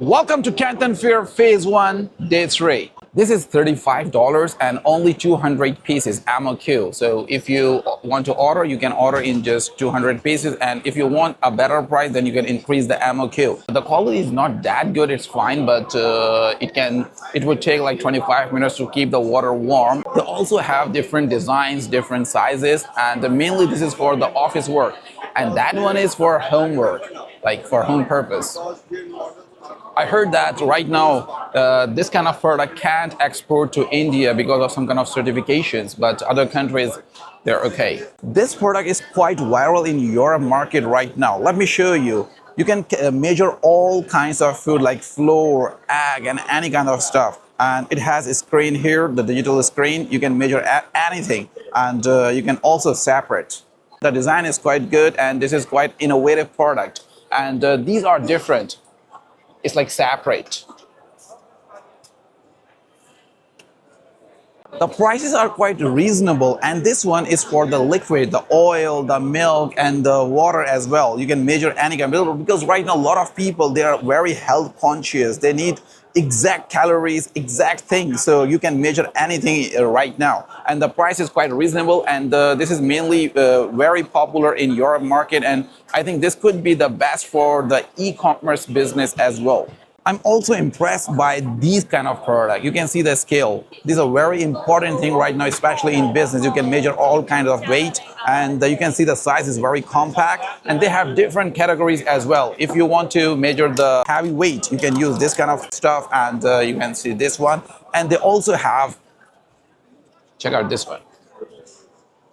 Welcome to Canton Fair Phase 1, Day 3. This is $35 and only 200 pieces ammo queue. So if you want to order, you can order in just 200 pieces. And if you want a better price, then you can increase the ammo queue. The quality is not that good, it's fine, but it would take like 25 minutes to keep the water warm. They also have different designs, different sizes, and mainly this is for the office work. And that one is for homework, like for home purpose. I heard that right now this kind of product can't export to India because of some kind of certifications, but other countries, they're okay. This product is quite viral in Europe market right now. Let me show you. You can measure all kinds of food like flour, egg, and any kind of stuff. And it has a screen here, the digital screen. You can measure anything, and you can also separate. The design is quite good, and this is quite innovative product. And these are different. It's like separate. The prices are quite reasonable, and this one is for the liquid, the oil, the milk, and the water as well. You can measure any kind of, because right now a lot of people, they are very health conscious. They need exact calories, exact things. So you can measure anything right now, and the price is quite reasonable. And this is mainly very popular in Europe market, and I think this could be the best for the e-commerce business as well. I'm also impressed by these kind of products. You can see the scale. These are very important thing right now, especially in business. You can measure all kinds of weight, and you can see the size is very compact, and they have different categories as well. If you want to measure the heavy weight, you can use this kind of stuff, and you can see this one. And they also have, check out this one.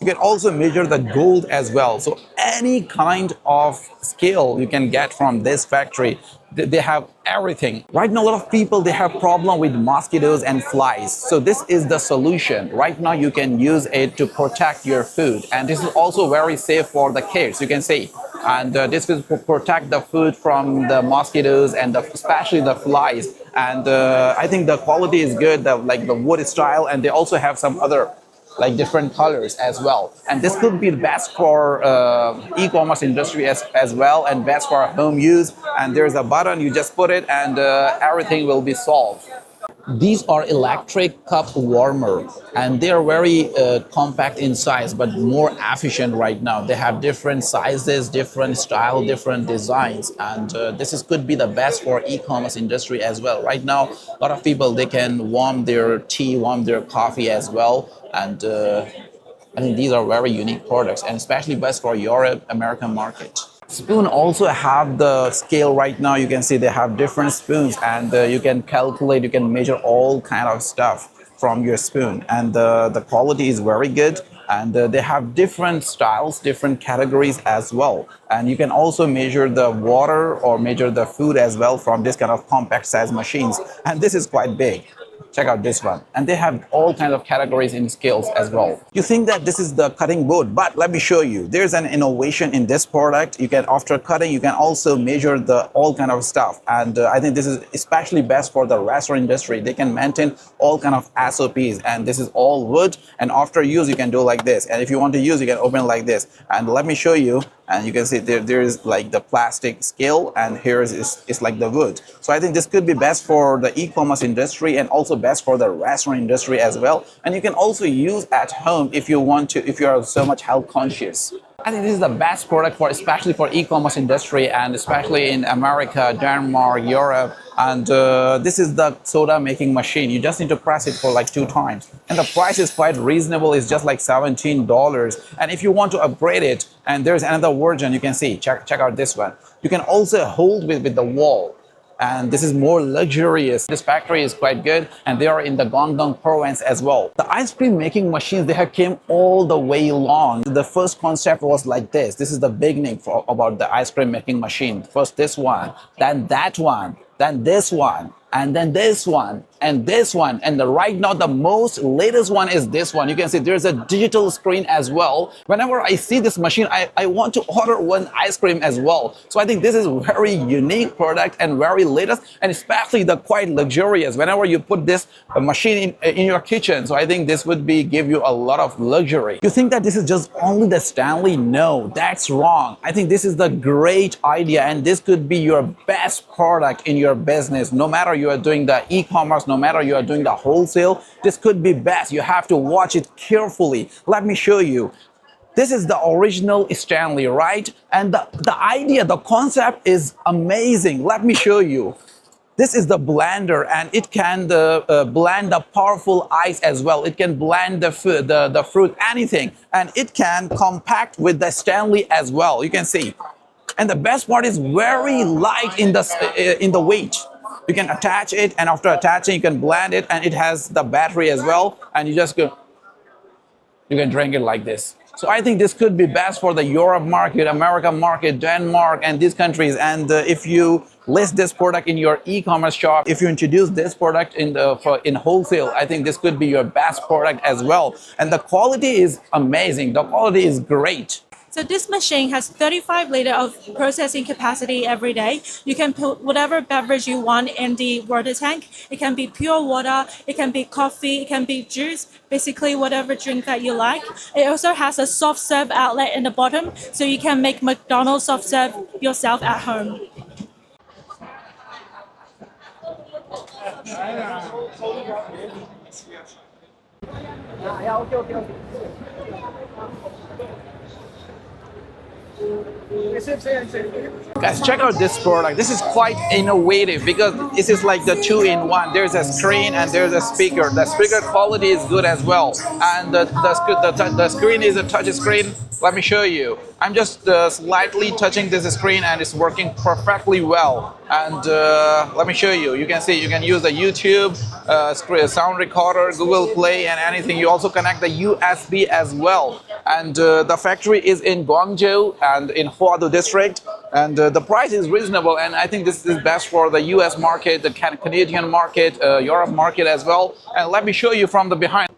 You can also measure the gold as well. So any kind of scale you can get from this factory. They have everything. Right now, a lot of people, they have problem with mosquitoes and flies. So this is the solution. Right now, you can use it to protect your food. And this is also very safe for the kids, you can see. And this will protect the food from the mosquitoes and especially the flies. And I think the quality is good, like the wood style. And they also have some other like different colors as well. And this could be best for e-commerce industry as well, and best for home use. And there's a button, you just put it, and everything will be solved. These are electric cup warmer, and they are very compact in size, but more efficient right now. They have different sizes, different style, different designs, and could be the best for e-commerce industry as well. Right now, a lot of people, they can warm their tea, warm their coffee as well, and I think these are very unique products, and especially best for Europe, American market. Spoon also have the scale right now. You can see they have different spoons, and you can calculate, you can measure all kind of stuff from your spoon, and the quality is very good. And they have different styles, different categories as well. And you can also measure the water or measure the food as well from this kind of compact size machines. And this is quite big. Check out this one. And they have all kinds of categories in scales as well. You think that this is the cutting board, but let me show you. There's an innovation in this product. You can, after cutting, you can also measure the all kind of stuff. And I think this is especially best for the restaurant industry. They can maintain all kind of SOPs, and this is all wood. And after use, you can do like this. And if you want to use, you can open like this. And let me show you. And you can see there is like the plastic scale, and here is like the wood. So I think this could be best for the e-commerce industry, and also best for the restaurant industry as well. And you can also use at home if you want to, if you are so much health conscious. I think this is the best product for, especially for e-commerce industry, and especially in America, Denmark, Europe. And this is the soda making machine. You just need to press it for like 2 times. And the price is quite reasonable. It's just like $17. And if you want to upgrade it, and there's another version, you can see, check out this one. You can also hold with the wall. And this is more luxurious. This factory is quite good, and they are in the Guangdong province as well. The ice cream making machines, they have came all the way along. The first concept was like this. This is the beginning about the ice cream making machine. First this one, then that one, then this one, and then this one. and this one. And right now, the most latest one is this one. You can see there's a digital screen as well. Whenever I see this machine, I want to order one ice cream as well. So I think this is very unique product and very latest, and especially the quite luxurious. Whenever you put this machine in your kitchen, so I think this would be give you a lot of luxury. You think that this is just only the Stanley? No, that's wrong. I think this is the great idea, and this could be your best product in your business. No matter you are doing the e-commerce, no matter you are doing the wholesale, this could be best. You have to watch it carefully. Let me show you. This is the original Stanley, right? And the idea, the concept is amazing. Let me show you. This is the blender, and it can blend the powerful ice as well. It can blend the food, the fruit, anything. And it can compact with the Stanley as well. You can see. And the best part is very light in the weight. You can attach it, and after attaching, you can blend it, and it has the battery as well. And you can drink it like this. So I think this could be best for the Europe market, American market, Denmark, and these countries. And if you list this product in your e-commerce shop, if you introduce this product in wholesale, I think this could be your best product as well. And the quality is amazing. The quality is great. So this machine has 35 liters of processing capacity every day. You can put whatever beverage you want in the water tank. It can be pure water, it can be coffee, it can be juice, basically whatever drink that you like. It also has a soft serve outlet in the bottom, so you can make McDonald's soft serve yourself at home. Guys, check out this product. This is quite innovative because this is like the two-in-one. There's a screen and there's a speaker. The speaker quality is good as well, and the screen is a touch screen. Let me show you. I'm just slightly touching this screen, and it's working perfectly well. And let me show you. You can see you can use the YouTube, sound recorder, Google Play, and anything. You also connect the USB as well. And the factory is in Guangzhou and in Huadu district. And the price is reasonable. And I think this is best for the US market, the Canadian market, Europe market as well. And let me show you from the behind.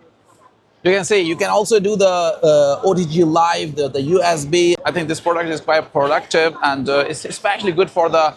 You can see you can also do the OTG Live, the USB. I think this product is quite productive, and it's especially good for the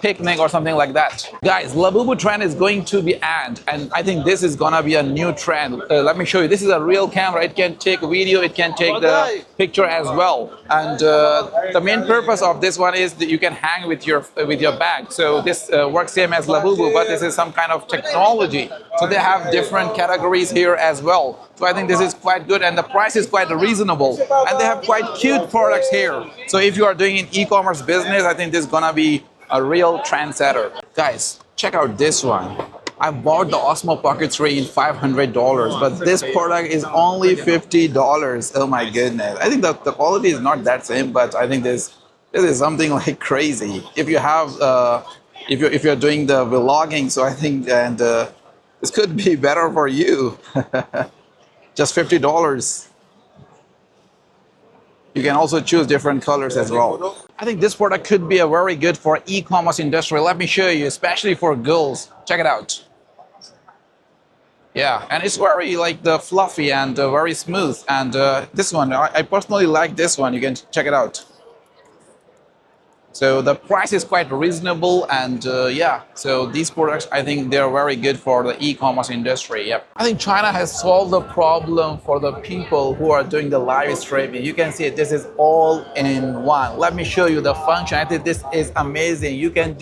picnic or something like that. Guys, Labubu trend is going to be end, and I think this is gonna be a new trend. Let me show you. This is a real camera. It can take video, it can take the picture as well. And the main purpose of this one is that you can hang with your bag. So this works same as Labubu, but this is some kind of technology. So they have different categories here as well. So I think this is quite good, and the price is quite reasonable. And they have quite cute products here. So if you are doing an e-commerce business, I think this is gonna be a real trendsetter. Guys, check out this one. I bought the Osmo Pocket 3 in $500, but this product is only $50. Oh my goodness. I think the quality is not that same, but I think this is something like crazy. If you have, if you're doing the vlogging, so I think this could be better for you. Just $50. You can also choose different colors as well. I think this product could be a very good for e-commerce industry. Let me show you, especially for girls. Check it out. Yeah, and it's very like the fluffy and very smooth. And this one, I personally like this one. You can check it out. So the price is quite reasonable, and yeah, so these products, I think they're very good for the e-commerce industry. Yep. I think China has solved the problem for the people who are doing the live streaming. You can see this is all in one. Let me show you the function. I think this is amazing. You can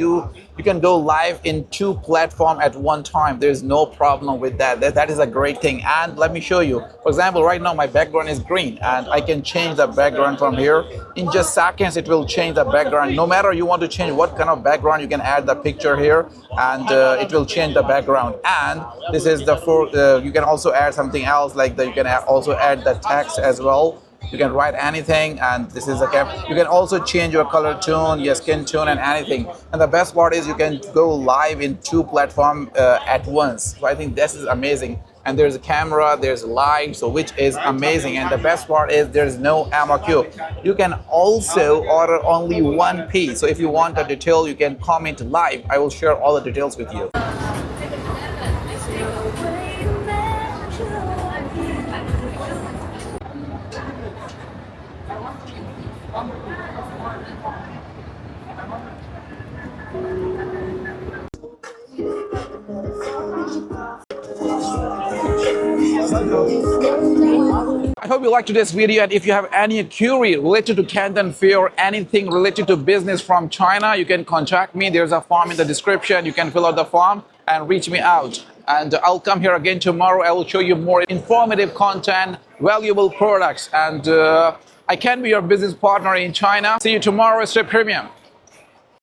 go live in 2 platforms at one time. There's no problem with that. That is a great thing. And let me show you. For example, right now my background is green, and I can change the background from here. In just seconds, it will change the background. No matter you want to change what kind of background, you can add the picture here, and it will change the background. And this is you can also add something else, like you can also add the text as well. You can write anything, and this is a cap. You can also change your color tone, your skin tone, and anything. And the best part is you can go live in 2 platforms at once. So I think this is amazing. And there's a camera, there's live, so which is amazing. And the best part is there's no MOQ. You can also order only 1 piece. So if you want a detail, you can comment live. I will share all the details with you. I hope you liked today's video, and if you have any query related to Canton Fair or anything related to business from China, you can contact me. There's a form in the description. You can fill out the form and reach me out. And I'll come here again tomorrow. I will show you more informative content, valuable products, and I can be your business partner in China. See you tomorrow. Stay premium.